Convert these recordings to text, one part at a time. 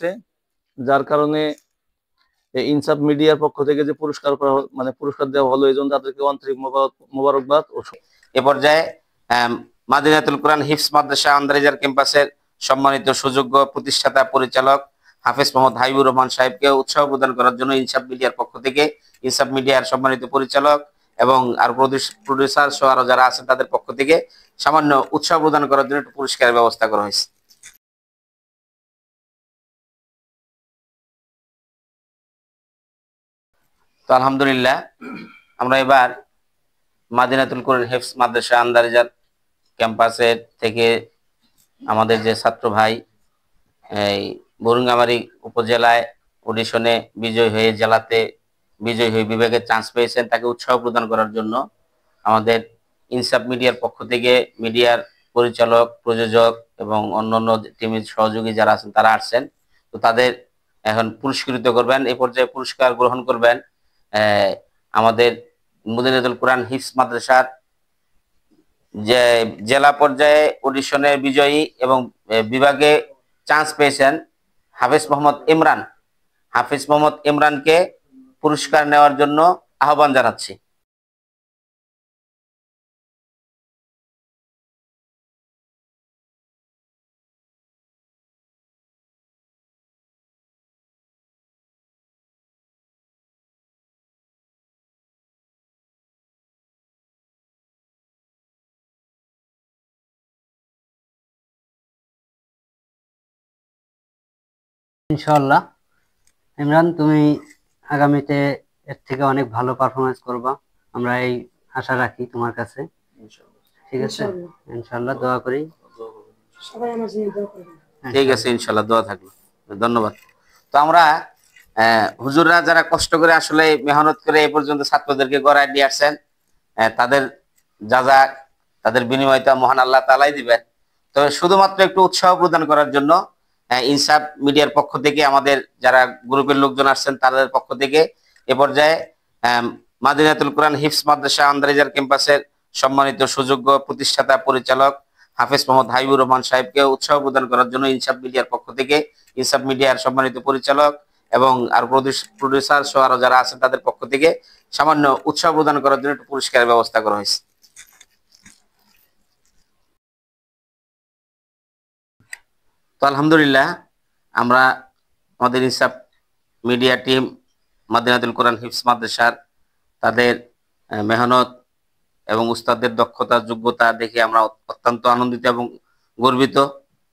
হয়েছে, যার কারণে ইনসাফ মিডিয়ার পক্ষ থেকে যে পুরস্কার করা মানে পুরস্কার দেওয়া হলো, এই জন্য তাদেরকে আন্তরিক মোবারকবাদ। এ পর্যায়ে মাদিনাতুল কোরআন হিফজ মাদ্রাসা আন্দারিজার ক্যাম্পাসের সম্মানিত সুযোগ্য প্রতিষ্ঠাতা পরিচালক হাফেজ মোহাম্মদ হাবিবুর রহমান সাহেবকে উৎসাহ প্রদান করার জন্য ইনসাফ মিডিয়ার পক্ষ থেকে, ইনসাফ মিডিয়ার সম্মানিত পরিচালক এবং আর প্রডিউসার সহ আরো যারা আছেন তাদের পক্ষ থেকে সামান্য উৎসাহ প্রদান করার জন্য একটু পুরস্কারের ব্যবস্থা করা হয়েছে। তো আলহামদুলিল্লাহ, আমরা এবার মাদিনাতুল কোরআন হিফজ মাদ্রাসা আন্দারিজার ক্যাম্পাসের থেকে আমাদের যে ছাত্র ভাই এই বরুঙ্গামারী উপজেলায় অডিশনে বিজয় হয়ে জেলাতে বিজয় হয়ে বিভাগে চান্স পেয়েছেন, তাকে উৎসাহ প্রদান করার জন্য আমাদের ইনসাফ মিডিয়ার পক্ষ থেকে মিডিয়ার পরিচালক, প্রযোজক এবং অন্যান্য টিমের সহযোগী যারা আছেন তারা আসছেন। তো তাদের এখন পুরস্কৃত করবেন। এই পর্যায়ে পুরস্কার গ্রহণ করবেন আমাদের মাদিনাতুল কোরআন হিফজ মাদ্রাসার যে জেলা পর্যায়ে অডিশনে বিজয়ী এবং বিভাগে চান্স পেয়েছেন হাফেজ মোহাম্মদ ইমরান। হাফেজ মোহাম্মদ ইমরানকে পুরস্কার নেওয়ার জন্য আহ্বান জানাচ্ছি। ইনশাআল্লাহ ইমরান, তুমি আগামীতে এর থেকে অনেক ভালো পারফরমেন্স করবা, আমরা এই আশা রাখি তোমার কাছে। ঠিক আছে, ইনশাআল্লাহ দোয়া করি, সবাই আমার জন্য দোয়া করবেন। ঠিক আছে, ইনশাআল্লাহ দোয়া থাকবে। ধন্যবাদ। তো আমরা হুজুররা যারা কষ্ট করে আসলে মেহনত করে এই পর্যন্ত ছাত্রদেরকে গড়ায় নিয়ে আসছেন, তাদের যা তাদের বিনিময় তো মহান আল্লাহ তাআলাই দিবেন। তো শুধুমাত্র একটু উৎসাহ প্রদান করার জন্য ইনসাফ মিডিয়ার পক্ষ থেকে আমাদের যারা গ্রুপের লোকজন আসছেন তাদের পক্ষ থেকে এ পর্যায়ে মাদিনাতুল কোরআন হিফজ মাদ্রাসা আন্দারিজার ক্যাম্পাসের সম্মানিত সুযোগ্য প্রতিষ্ঠাতা পরিচালক হাফেজ মোহাম্মদ হাবিবুর রহমান সাহেবকে উৎসাহ প্রদান করার জন্য ইনসাফ মিডিয়ার পক্ষ থেকে, ইনসাফ মিডিয়ার সম্মানিত পরিচালক এবং আর প্রডিউসার সহ আরো যারা আছেন তাদের পক্ষ থেকে সামান্য উৎসাহ প্রদান করার জন্য একটু পুরস্কারের ব্যবস্থা করা হয়েছে। তো আলহামদুলিল্লাহ, আমরা আমাদের ইনসাফ মিডিয়া টিম মাদিনাতুল কোরআন হিফজ মাদ্রাসার তাদের মেহনত এবং উস্তাদদের দক্ষতা যোগ্যতা দেখে আমরা অত্যন্ত আনন্দিত এবং গর্বিত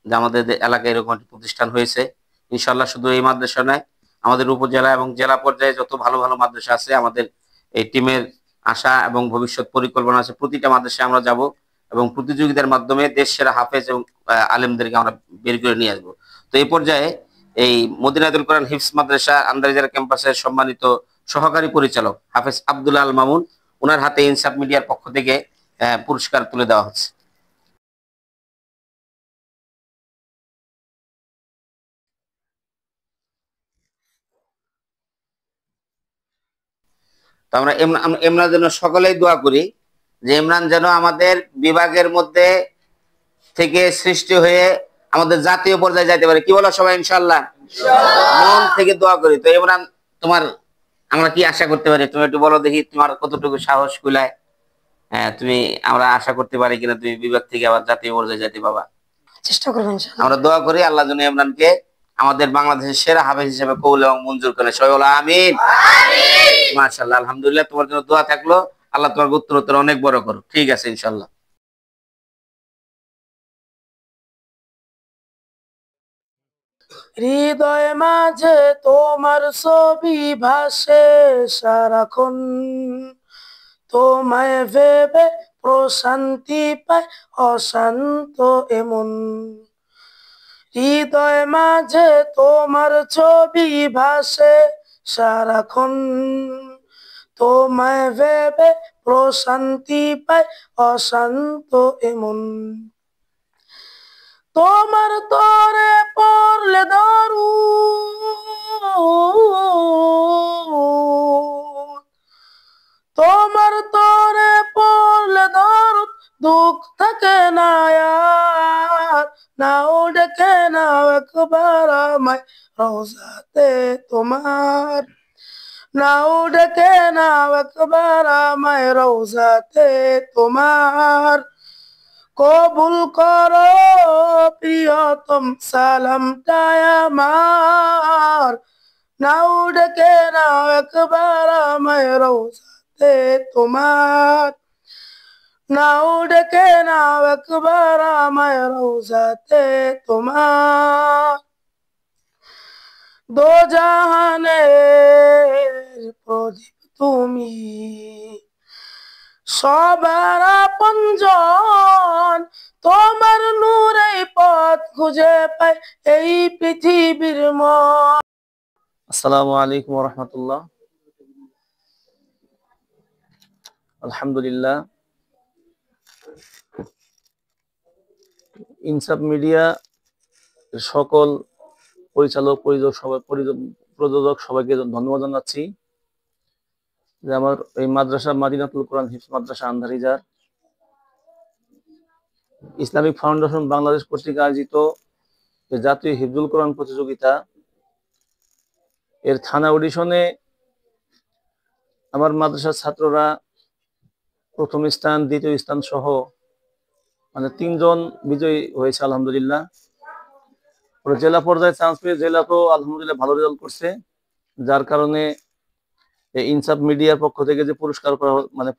যে আমাদের এলাকায় এরকম একটি প্রতিষ্ঠান হয়েছে। ইনশাআল্লাহ শুধু এই মাদ্রাসা নয়, আমাদের উপজেলা এবং জেলা পর্যায়ে যত ভালো ভালো মাদ্রাসা আছে আমাদের এই টিমের আশা এবং ভবিষ্যৎ পরিকল্পনা আছে প্রতিটা মাদ্রাসায় আমরা যাব এবং প্রতিযোগিতার মাধ্যমে দেশ সেরা হাফেজ এবং আলেমদেরকে আমরা বের করে নিয়ে আসবো। তো এই পর্যায়ে এই মদিনাতুল কোরআন হিফজ মাদ্রাসা আন্দারিজার ক্যাম্পাসের সম্মানিত সহকারী পরিচালক হাফেজ আব্দুল আল মামুন, ওনার হাতে ইনসাফ মিডিয়ার পক্ষ থেকে পুরস্কার তুলে দেওয়া হচ্ছে। তো আমরা ইমরান যেন সকলেই দোয়া করি যে ইমরান যেন আমাদের বিভাগের মধ্যে থেকে সৃষ্টি হয়ে আমাদের জাতীয় পর্যায়ে যাইতে পারে। কি বলো সবাই? ইনশাআল্লাহ মন থেকে দোয়া করি। তো ইমরান, তোমার আমরা কি আশা করতে পারি? তুমি একটু বলো দেখি, তোমার কতটুকু সাহস কুলায়? তুমি আমরা আশা করতে পারি কিনা তুমি বিভাগ থেকে আবার জাতীয় পর্যায়ে যেতে? বাবা, চেষ্টা করবেন। আমরা দোয়া করি আল্লাহ যেন ইমরানকে আমাদের বাংলাদেশের সেরা হাফেজ হিসেবে কবুল এবং মঞ্জুর করে। সবাই বলো আমিন। মাশাআল্লাহ, আলহামদুলিল্লাহ, তোমার জন্য দোয়া থাকলো। আল্লাহ তোমার উত্তরোত্তর অনেক বড় করো। ঠিক আছে, ইনশাআল্লাহ। হৃদয় মাঝে তোমার ছবি ভাসে সারাক্ষণ, তোমায় ভেবে প্রশান্তি পায় অশান্ত এমন। হৃদয় মাঝে তোমার ছবি ভাসে সারাক্ষণ, তোমায় ভেবে প্রশান্তি পায় অশান্ত এমন। তোমার তরে পড়লে দরুদ, তোমার তরে পড়লে দরুদ, দুঃখ থাকে না আর, নাও ডেকে নাও একবার আমায় রওজাতে তোমার। নাও ডেকে নাও একবার আমায় রওজাতে তোমার। কবুল করো প্রিয়তম সালামটায় আমার। নাও ডেকে নাও একবার আমায় রওজাতে তোমার। নাও ডেকে নাও একবার আমায় রওজাতে তোমার। দো জাহানের প্রদীপ তুমি, সবার আপনজন, তোমার নূরে পথ খুঁজে পাই এই পৃথিবীর মন। আসসালামু আলাইকুম ওয়া রাহমাতুল্লাহ। আলহামদুলিল্লাহ, ইনসাফ মিডিয়া সকল পরিচালক, প্রযোজক সবাইকে ধন্যবাদ জানাচ্ছি যে আমার এই মাদ্রাসা মাদিনাতুল কোরআন হিফজ মাদ্রাসা আন্দারিজার ইসলামিক ফাউন্ডেশন বাংলাদেশ কর্তৃক আয়োজিত যে জাতীয় হিফজুল কোরআন প্রতিযোগিতা, এর থানা অডিশনে আমার মাদ্রাসার ছাত্ররা প্রথম স্থান, দ্বিতীয় স্থান সহ মানে 3 জন বিজয়ী হয়েছে আলহামদুলিল্লাহ। জেলা পর্যায়ে চান্স পেয়ে জেলা তো আলহামদুলিল্লাহ ভালো রেজাল্ট করছে, যার কারণে ইনসাফ মিডিয়ার পক্ষ থেকে যে পুরস্কার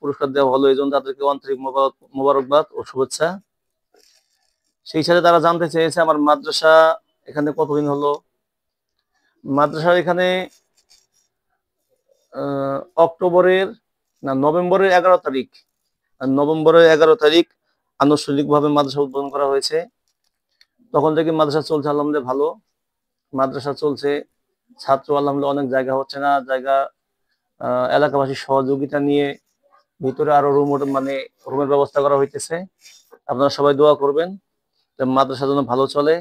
পুরস্কার দেওয়া হলো, এই জন্য তাদেরকে আন্তরিক মোবারকবাদ ও শুভেচ্ছা। সেই সাথে তারা জানতে চেয়েছে আমার মাদ্রাসা এখানে কতদিন হলো। মাদ্রাসার এখানে নভেম্বরের 11 তারিখ আনুষ্ঠানিকভাবে মাদ্রাসা উদ্বোধন করা হয়েছে। তখন থেকে মাদ্রাসা চলছে আলহামদুলিল্লাহ ভালো মাদ্রাসা চলছে। ছাত্র আলহামদুলিল্লাহ অনেক জায়গা হচ্ছে না, জায়গা এলাকাবাসীর সহযোগিতা নিয়ে ভিতরে আরো রুমের ব্যবস্থা করা হইতেছে। আপনারা সবাই দোয়া করবেন মাদ্রাসা যেন ভালো চলে।